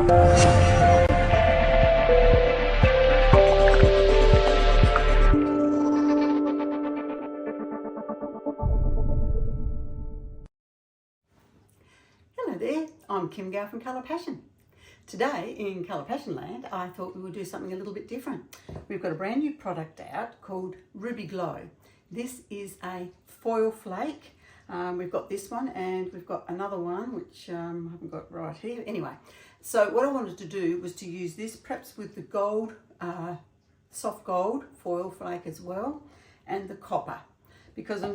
Hello there, I'm Kim Gow from Colour Passion. Today in Colour Passion Land, I thought we would do something a little bit different. We've got a brand new product out called Ruby Glow. This is a foil flake. We've got this one and we've got another one which I haven't got right here. Anyway, so what I wanted to do was to use this perhaps with the gold, soft gold foil flake as well, and the copper. Because I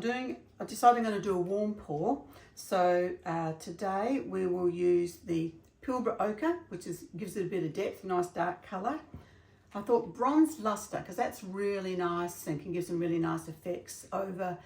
decided I'm going to do a warm pour. So today we will use the PEBEO ochre, which gives it a bit of depth, nice dark colour. I thought bronze luster, because that's really nice and can give some really nice effects over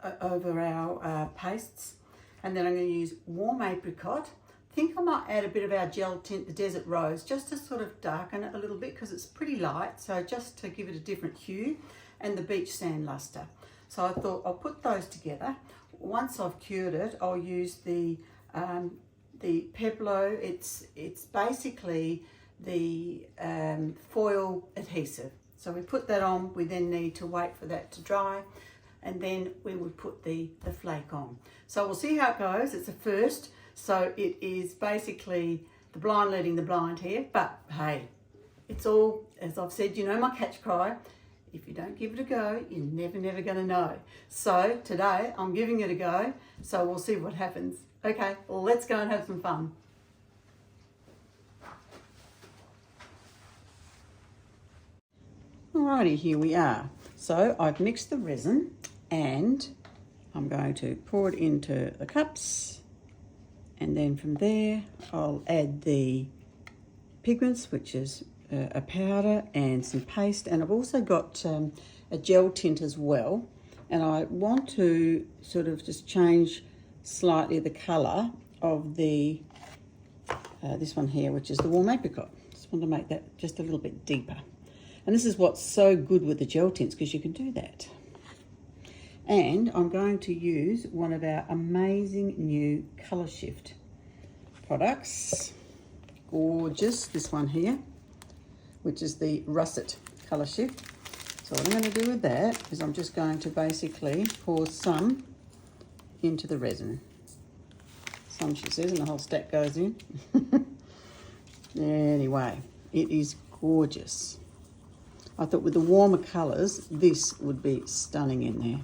our pastes. And then I'm going to use warm apricot. I think I might add a bit of our gel tint, the Desert Rose, just to sort of darken it a little bit because it's pretty light, so just to give it a different hue, and the beach sand luster. So I thought I'll put those together. Once I've cured it, I'll use the PEBEO. It's basically the foil adhesive. So we put that on, we then need to wait for that to dry, and then we would put the flake on. So we'll see how it goes. It's a first, so it is basically the blind leading the blind here, but hey, it's all, as I've said, you know my catch cry, if you don't give it a go, you're never gonna know. So today I'm giving it a go, so we'll see what happens. Okay, well, let's go and have some fun. Alrighty, here we are. So I've mixed the resin and I'm going to pour it into the cups, and then from there I'll add the pigments, which is a powder and some paste, and I've also got a gel tint as well, and I want to sort of just change slightly the colour of the this one here, which is the warm apricot. Just want to make that just a little bit deeper, and this is what's so good with the gel tints, because you can do that. And I'm going to use one of our amazing new Colour Shift products. Gorgeous, this one here, which is the Russet Colour Shift. So what I'm going to do with that is I'm just going to basically pour some into the resin. Some, she says, and the whole stack goes in. Anyway, it is gorgeous. I thought with the warmer colours, this would be stunning in there.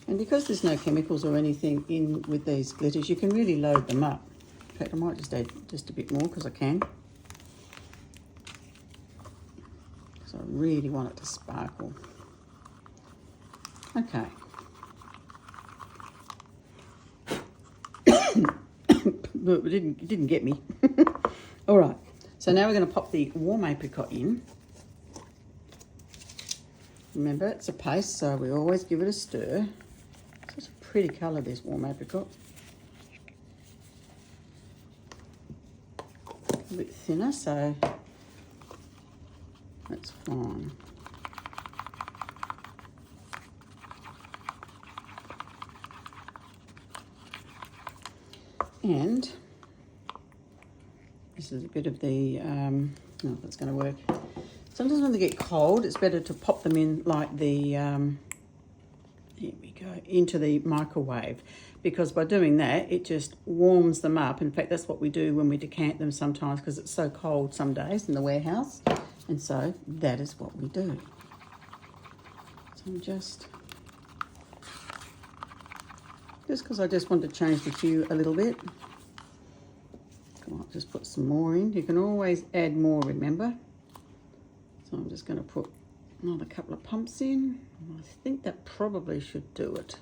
And because there's no chemicals or anything in with these glitters, you can really load them up. In fact, I might just add just a bit more because I can. So I really want it to sparkle. Okay. It didn't get me. All right. So now we're going to pop the warm apricot in. Remember, it's a paste, so we always give it a stir. It's a pretty colour, this warm apricot. A bit thinner, so that's fine. And this is a bit of the, I don't know if that's going to work. Sometimes when they get cold, it's better to pop them in like the, here we go, into the microwave, because by doing that, it just warms them up. In fact, that's what we do when we decant them sometimes, because it's so cold some days in the warehouse. And so that is what we do. So I'm just because I just want to change the hue a little bit. I'll just put some more in. You can always add more, remember. So I'm just going to put another couple of pumps in. I think that probably should do it.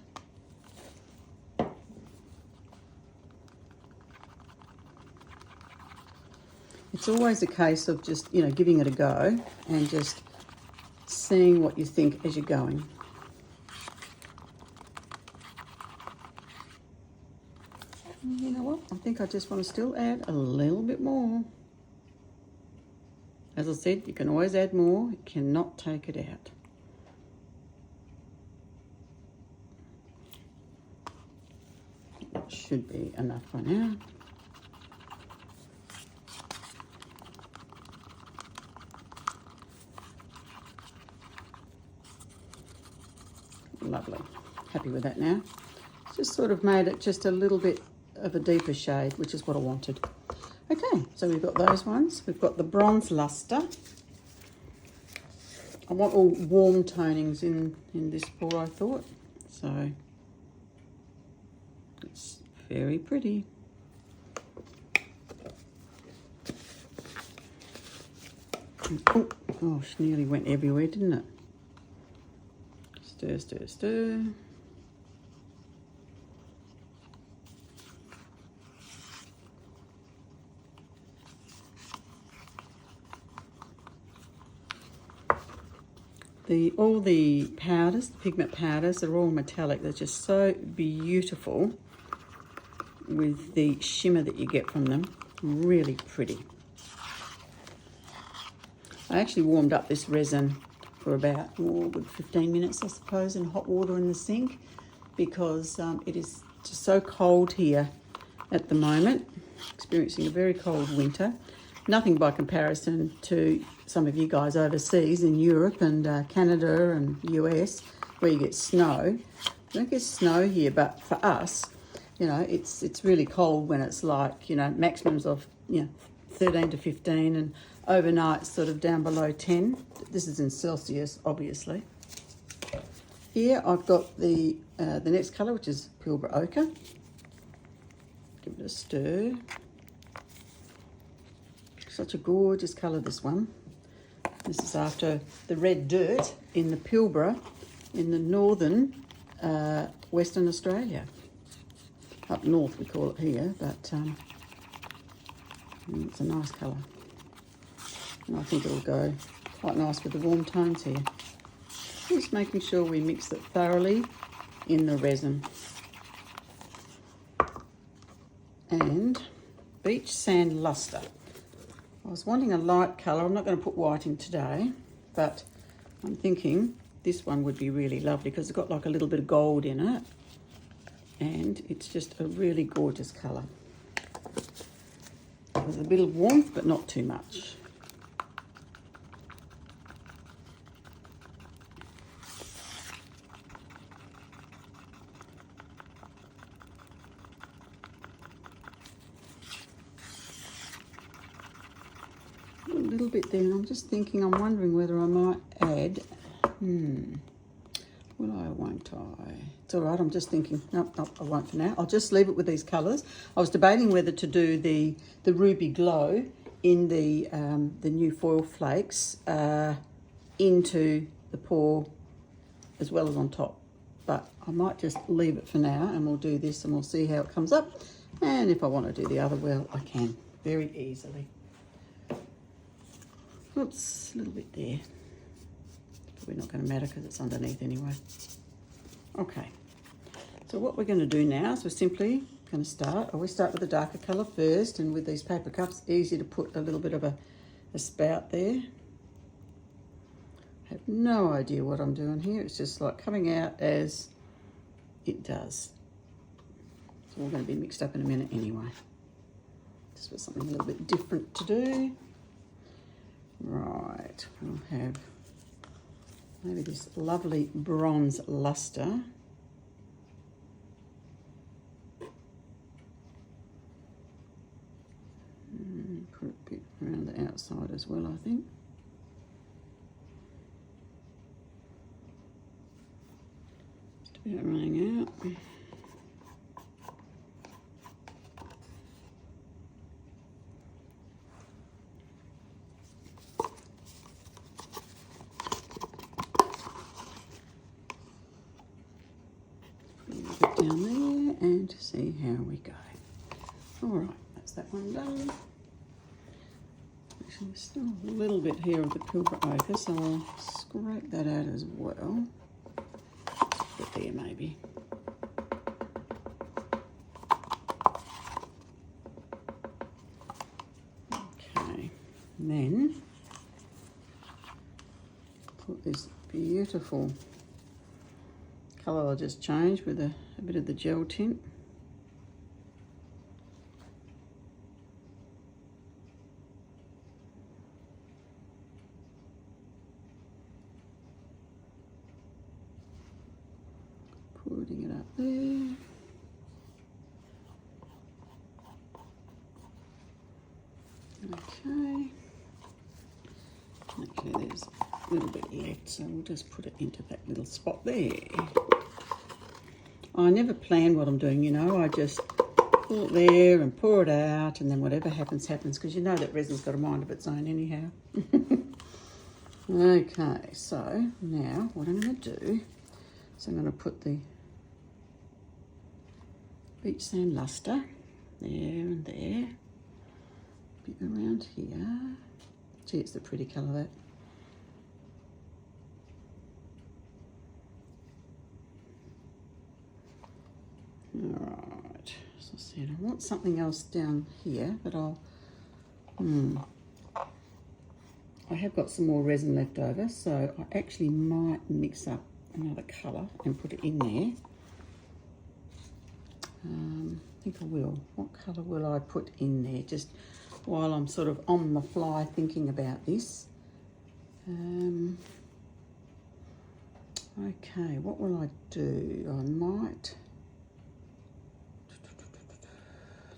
It's always a case of just, you know, giving it a go and just seeing what you think as you're going. You know what? I think I just want to still add a little bit more. As I said, you can always add more. You cannot take it out. should be enough for now. Lovely. Happy with that now. Just sort of made it just a little bit of a deeper shade, which is what I wanted. Okay, so we've got those ones. We've got the bronze luster. I want all warm tonings in this pour, I thought. So it's very pretty. Oh gosh, nearly went everywhere, didn't it? Stir, stir, stir. All the powders, the pigment powders, they're all metallic. They're just so beautiful with the shimmer that you get from them. Really pretty. I actually warmed up this resin for about 15 minutes, I suppose, in hot water in the sink, because it is just so cold here at the moment, experiencing a very cold winter. Nothing by comparison to some of you guys overseas in Europe and Canada and US, where you get snow. We don't get snow here, but for us, you know, it's really cold when it's like, you know, maximums of, you know, 13 to 15 and overnight sort of down below 10. This is in Celsius, obviously. Here I've got the next colour, which is Pilbara Ochre. Give it a stir. Such a gorgeous colour, this one. This is after the red dirt in the Pilbara in the northern Western Australia. Up north we call it here, but it's a nice colour. And I think it'll go quite nice with the warm tones here. Just making sure we mix it thoroughly in the resin. And Beach Sand Luster. I was wanting a light colour. I'm not going to put white in today, but I'm thinking this one would be really lovely because it's got like a little bit of gold in it, and it's just a really gorgeous colour. With a bit of warmth, but not too much. A little bit there, and I'm just thinking, I'm wondering whether I might add, will I or won't I? It's all right, I'm just thinking, nope, I won't for now. I'll just leave it with these colours. I was debating whether to do the Ruby Glow in the new Foil Flakes into the pour as well as on top. But I might just leave it for now, and we'll do this and we'll see how it comes up. And if I want to do the other, well, I can very easily. Oops, a little bit there. Probably not going to matter because it's underneath anyway. Okay, so what we're going to do now is we're simply going to start. I always start with the darker colour first, and with these paper cups, easy to put a little bit of a spout there. I have no idea what I'm doing here. It's just like coming out as it does. It's all going to be mixed up in a minute anyway. Just for something a little bit different to do. Right, we'll have maybe this lovely bronze luster. Put a bit around the outside as well, I think. Just about running out. Down there and see how we go. All right, that's that one done. Actually, there's still a little bit here of the Pilbara Ochre, so I'll scrape that out as well. Put there maybe. Okay, and then put this beautiful colour I just changed with a bit of the gel tint. putting it up there. Okay. Actually, there's a little bit left, so we'll just put it into that little spot there. I never plan what I'm doing, you know. I just pull it there and pour it out, and then whatever happens, happens, because you know that resin's got a mind of its own anyhow. Okay, so now what I'm going to do is I'm going to put the beach sand luster there and there, a bit around here. Gee, it's a pretty colour, that. Alright, so I said I want something else down here, but I have got some more resin left over, so I actually might mix up another colour and put it in there. I think I will. What colour will I put in there, just while I'm sort of on the fly thinking about this? Okay, what will I do? I might...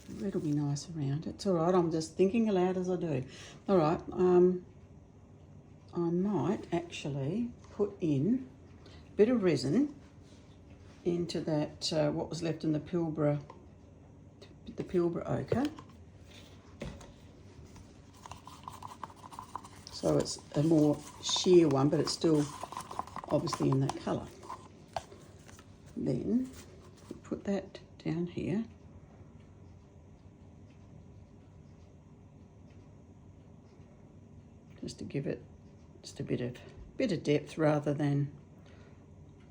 The red will be nice around it. It's all right, I'm just thinking aloud as I do. All right, I might actually put in a bit of resin into that, what was left in the PEBEO ochre. So it's a more sheer one, but it's still obviously in that colour. Then put that down here. Just to give it just a bit of depth, rather than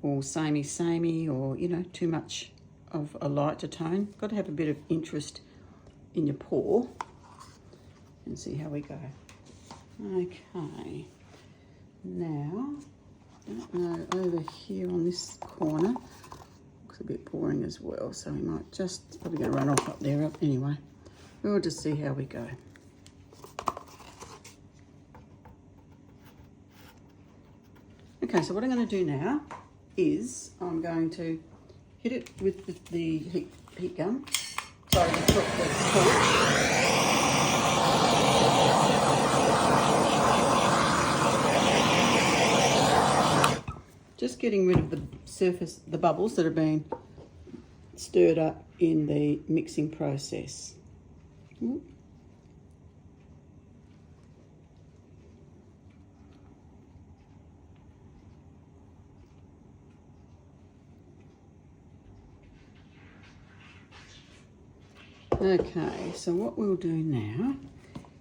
all samey, or, you know, too much of a lighter tone. Got to have a bit of interest in your pour, and see how we go. Okay, now, I don't know, over here on this corner, looks a bit boring as well, so we might just, probably going to run off up there anyway. We'll just see how we go. Okay, so what I'm going to do now is I'm going to hit it with the heat gun. Sorry, the torch. Just getting rid of the surface, the bubbles that have been stirred up in the mixing process. Ooh. Okay, so what we'll do now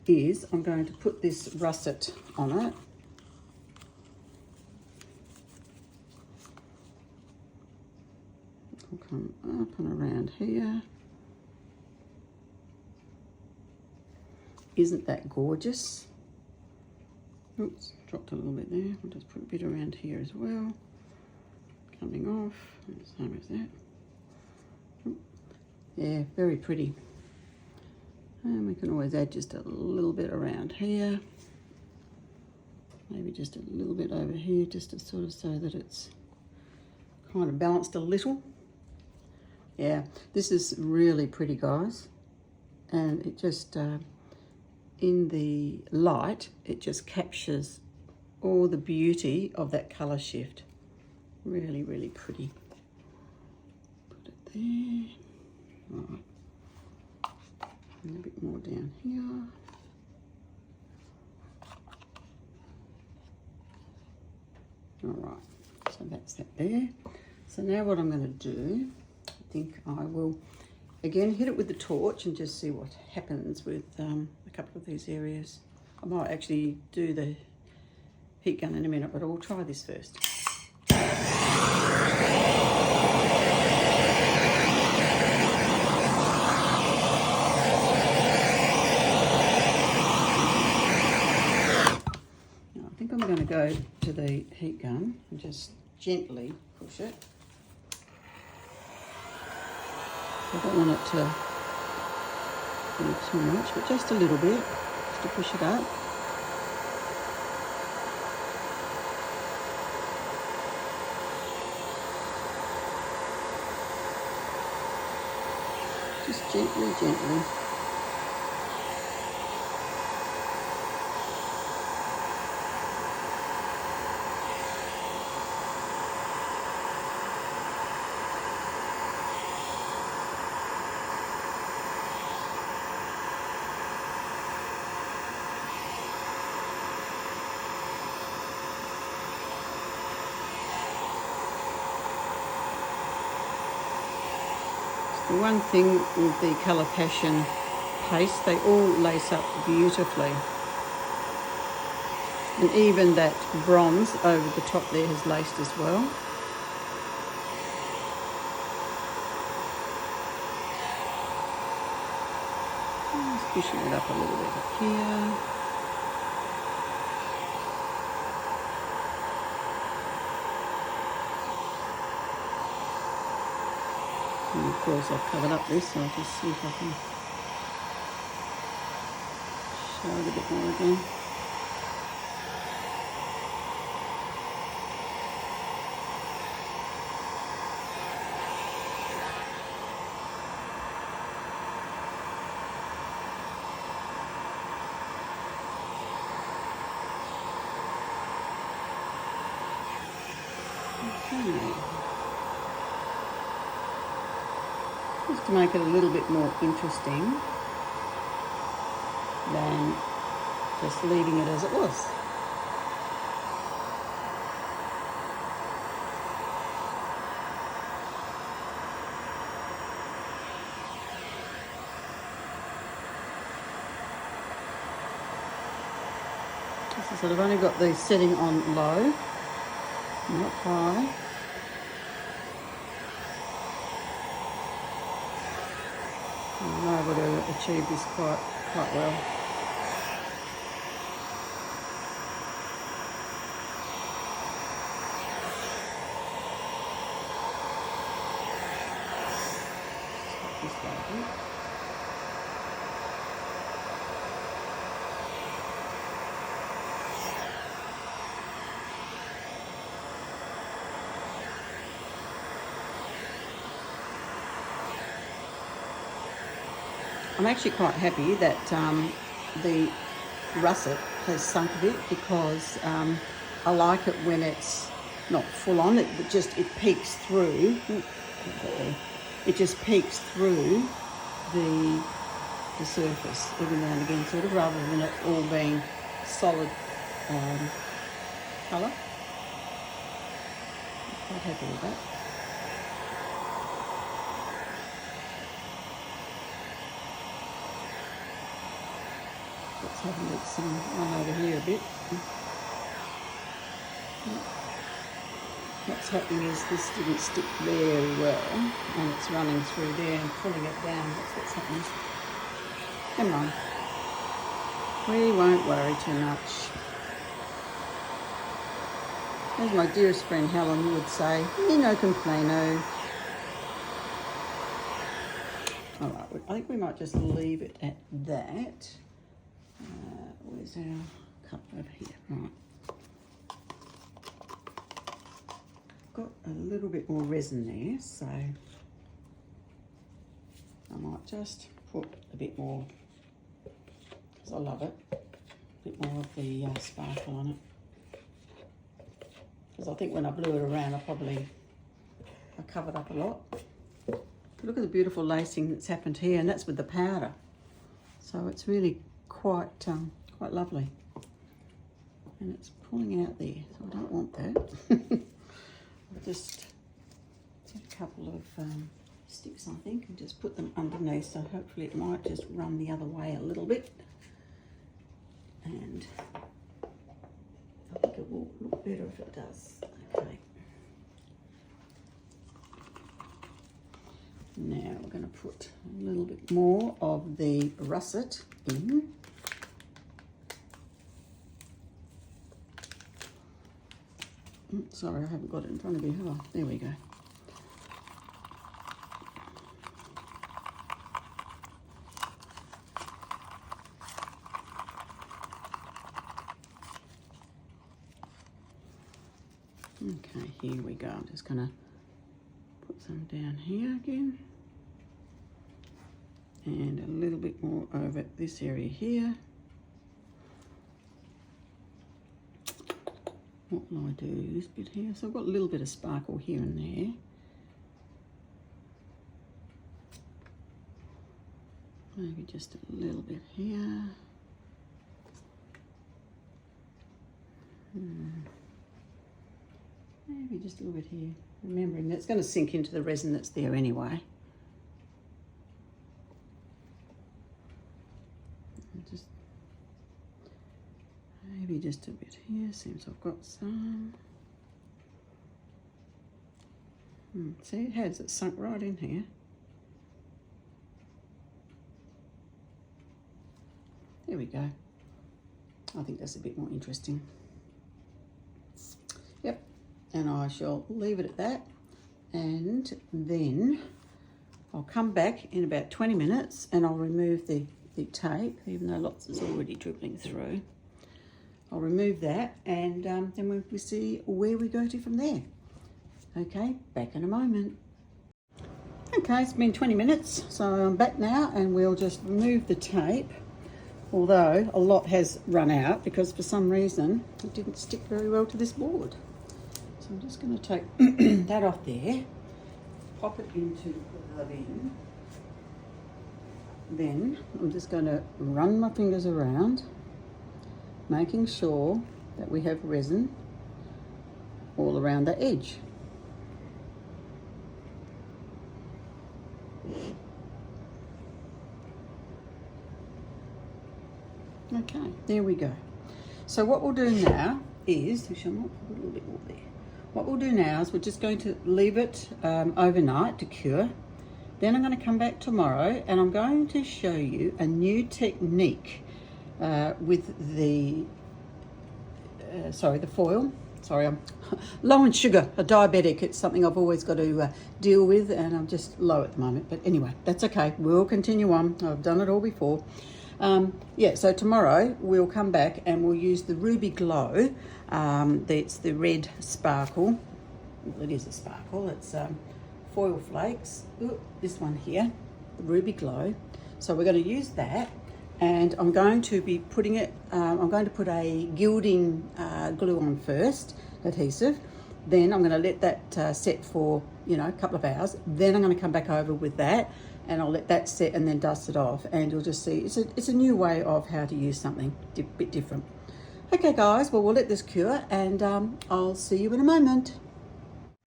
is I'm going to put this russet on it. I'll come up and around here. Isn't that gorgeous? Oops, dropped a little bit there. I'll just put a bit around here as well. Coming off, same as that. Yeah, very pretty. And we can always add just a little bit around here. Maybe just a little bit over here, just to sort of so that it's kind of balanced a little. Yeah, this is really pretty, guys. And it just, in the light, it just captures all the beauty of that colour shift. Really, really pretty. Put it there. Right. And a bit more down here. All right, so that's that there. So now what I'm going to do, I think I will again hit it with the torch and just see what happens with a couple of these areas. I might actually do the heat gun in a minute, but I will try this first. I'm going to go to the heat gun and just gently push it. I don't want it to do too much, but just a little bit, just to push it up. Just gently, gently. The one thing with the Colour Passion paste, they all lace up beautifully. And even that bronze over the top there has laced as well. Just pushing it up a little bit up here. And of course I've covered up this, so I'll just see if I can show it a bit more again. Okay. Just to make it a little bit more interesting than just leaving it as it was. So I've only got the setting on low, not high. I'm able to achieve this quite well. Just like that. I'm actually quite happy that the russet has sunk a bit, because I like it when it's not full on. It peeks through. It just peeks through the surface every now and again, sort of, rather than it all being solid colour. I'm quite happy with that. Let's have a look, run over here a bit. What's happening is this didn't stick very well, and it's running through there and pulling it down. That's what's happening. Come on. We won't worry too much. As my dearest friend Helen would say, no complaino. All right, I think we might just leave it at that. Where's our cup over here? Right. Got a little bit more resin there, so I might just put a bit more, because I love it, a bit more of the sparkle on it. Because I think when I blew it around, I covered up a lot. But look at the beautiful lacing that's happened here, and that's with the powder. So it's really quite lovely. And it's pulling out there, so I don't want that. I'll just take a couple of sticks, I think, and just put them underneath, so hopefully it might just run the other way a little bit. And I think it will look better if it does. Okay. Now we're going to put a little bit more of the russet in. Sorry, I haven't got it in front of me, have I? There we go. Okay, here we go. I'm just going to put some down here again. and a little bit more over this area here. What will I do? This bit here. So I've got a little bit of sparkle here and there. Maybe just a little bit here. Maybe just a little bit here. Remembering that's going to sink into the resin that's there anyway. Just maybe just a bit here. Seems I've got some. See, it has. It sunk right in here. There we go. I think that's a bit more interesting. Yep, and I shall leave it at that. And then I'll come back in about 20 minutes and I'll remove the tape, even though lots is already dribbling through. I'll remove that and then we see where we go to from there. Okay, back in a moment. Okay, it's been 20 minutes, so I'm back now and we'll just remove the tape. Although a lot has run out because for some reason it didn't stick very well to this board. So I'm just going to take that off there, pop it into the bin. Then I'm just going to run my fingers around, making sure that we have resin all around the edge. Okay, there we go. So what we'll do now is, I might put a little bit more there. What we'll do now is we're just going to leave it overnight to cure. Then I'm going to come back tomorrow and I'm going to show you a new technique with the, the foil. Sorry, I'm low in sugar, a diabetic. It's something I've always got to deal with and I'm just low at the moment. But anyway, that's okay. We'll continue on. I've done it all before. Yeah, so tomorrow we'll come back and we'll use the Ruby Glow. It's the red sparkle. Well, it is a sparkle. It's Foil Flakes. Ooh, this one here, the Ruby Glow. So we're going to use that and I'm going to be putting it, I'm going to put a gilding glue on first, adhesive. Then I'm going to let that set for, a couple of hours. Then I'm going to come back over with that and I'll let that set and then dust it off and you'll just see it's a new way of how to use something a bit different. Okay guys, well we'll let this cure and I'll see you in a moment.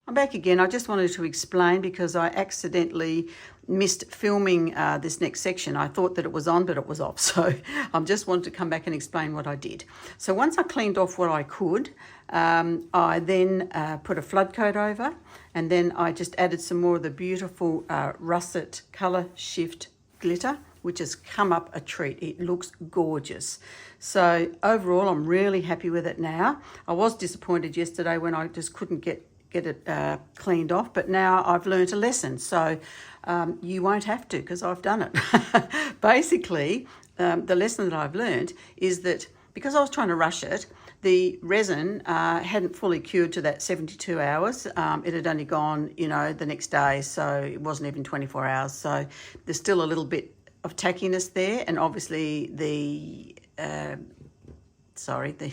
I'm back again. I just wanted to explain because I accidentally missed filming this next section. I thought that it was on, but it was off. So I just wanted to come back and explain what I did. So once I cleaned off what I could, I then put a flood coat over and then I just added some more of the beautiful Russet Colour Shift glitter, which has come up a treat. It looks gorgeous. So overall, I'm really happy with it now. I was disappointed yesterday when I just couldn't get it cleaned off, but now I've learned a lesson. So you won't have to because I've done it. Basically, the lesson that I've learned is that because I was trying to rush it, the resin hadn't fully cured to that 72 hours. It had only gone, the next day, so it wasn't even 24 hours. So there's still a little bit of tackiness there, and obviously the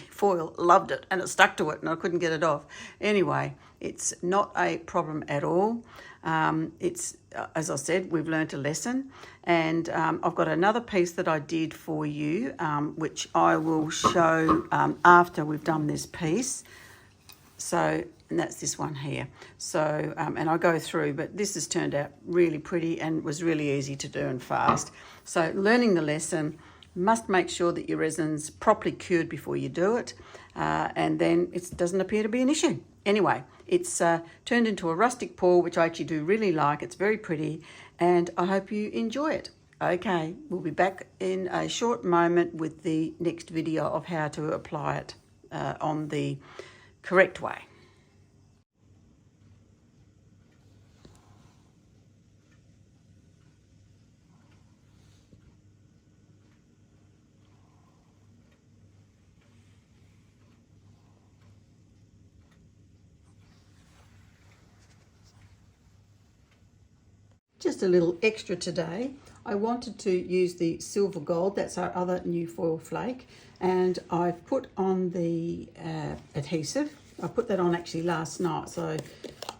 foil loved it and it stuck to it and I couldn't get it off. Anyway, it's not a problem at all. It's, as I said, we've learnt a lesson and I've got another piece that I did for you, which I will show after we've done this piece. So, and that's this one here. So, and I'll go through, but this has turned out really pretty and was really easy to do and fast. So learning the lesson, must make sure that your resin's properly cured before you do it, and then it doesn't appear to be an issue. Anyway, it's turned into a rustic pour, which I actually do really like. It's very pretty, and I hope you enjoy it. Okay, we'll be back in a short moment with the next video of how to apply it on the correct way. Just a little extra today. I wanted to use the silver gold, that's our other new foil flake, and I've put on the adhesive. I put that on actually last night, so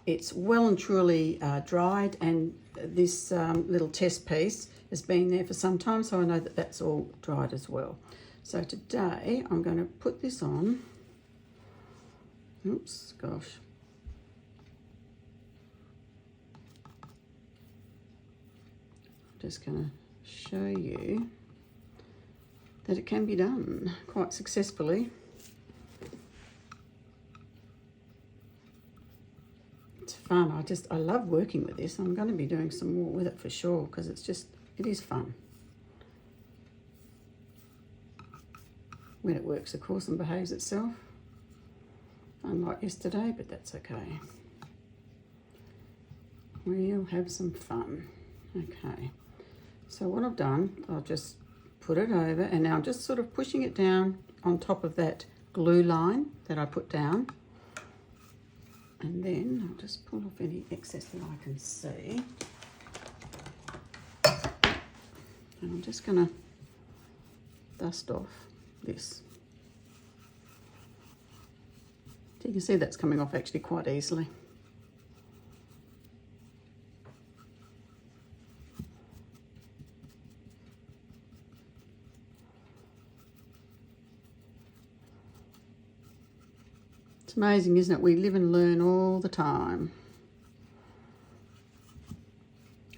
it's well and truly dried, and this little test piece has been there for some time, so I know that that's all dried as well. So today I'm going to put this on. Oops, gosh. I'm just going to show you that it can be done quite successfully. It's fun. I love working with this. I'm going to be doing some more with it for sure, because it is fun. When it works, of course, and behaves itself. Unlike yesterday, but that's okay. We'll have some fun. Okay, so what I've done, I'll just put it over, and now I'm just sort of pushing it down on top of that glue line that I put down. And then I'll just pull off any excess that I can see. And I'm just going to dust off this. So you can see that's coming off actually quite easily. It's amazing, isn't it? We live and learn all the time.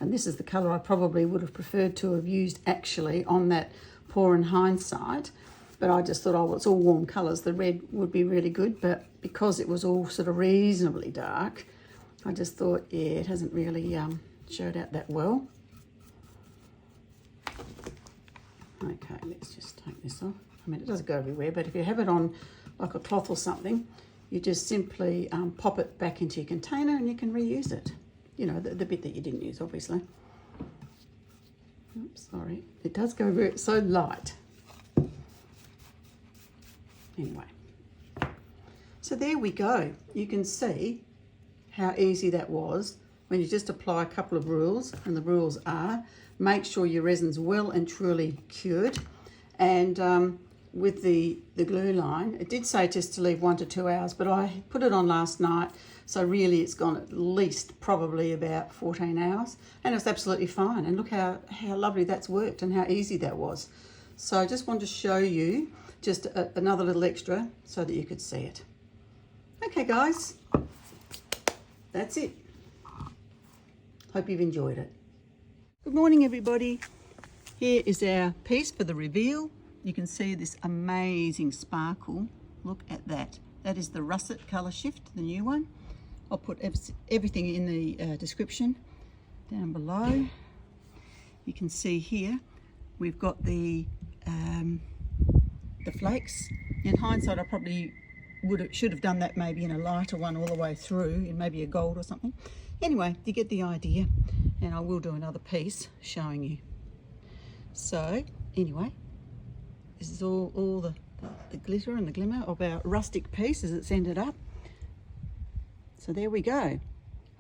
And this is the colour I probably would have preferred to have used actually on that pour in hindsight. But I just thought, oh, it's all warm colours. The red would be really good. But because it was all sort of reasonably dark, I just thought, yeah, it hasn't really showed out that well. Okay, let's just take this off. I mean, it doesn't go everywhere, but if you have it on like a cloth or something, you just simply pop it back into your container and you can reuse it. You know, the bit that you didn't use, obviously. Oops, sorry. It does go very, so light. Anyway, so there we go. You can see how easy that was when you just apply a couple of rules, and the rules are make sure your resin's well and truly cured, and with the glue line, it did say just to leave 1 to 2 hours, but I put it on last night, so really it's gone at least probably about 14 hours, and it's absolutely fine. And look how lovely that's worked and how easy that was. So I just wanted to show you just another little extra so that you could see it. Okay guys, that's it. Hope you've enjoyed it. Good morning everybody. Here is our piece for the reveal. You can see this amazing sparkle. Look at that. That is the Russet Colour Shift, the new one. I'll put everything in the description down below. You can see here we've got the flakes. In hindsight, I probably should have done that maybe in a lighter one all the way through, in maybe a gold or something. Anyway, you get the idea, and I will do another piece showing you. So anyway, this is all the glitter and the glimmer of our rustic piece as it's ended up. So there we go.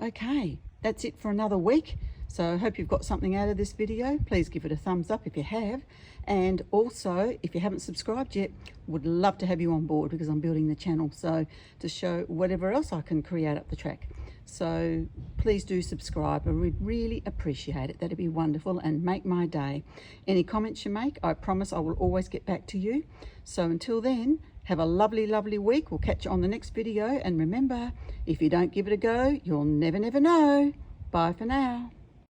Okay, that's it for another week. So I hope you've got something out of this video. Please give it a thumbs up if you have. And also, if you haven't subscribed yet, would love to have you on board, because I'm building the channel, so to show whatever else I can create up the track. So please do subscribe. I would really appreciate it. That'd be wonderful and make my day. Any comments you make, I promise I will always get back to you. So until then, have a lovely, lovely week. We'll catch you on the next video. And remember, if you don't give it a go, you'll never, never know. Bye for now.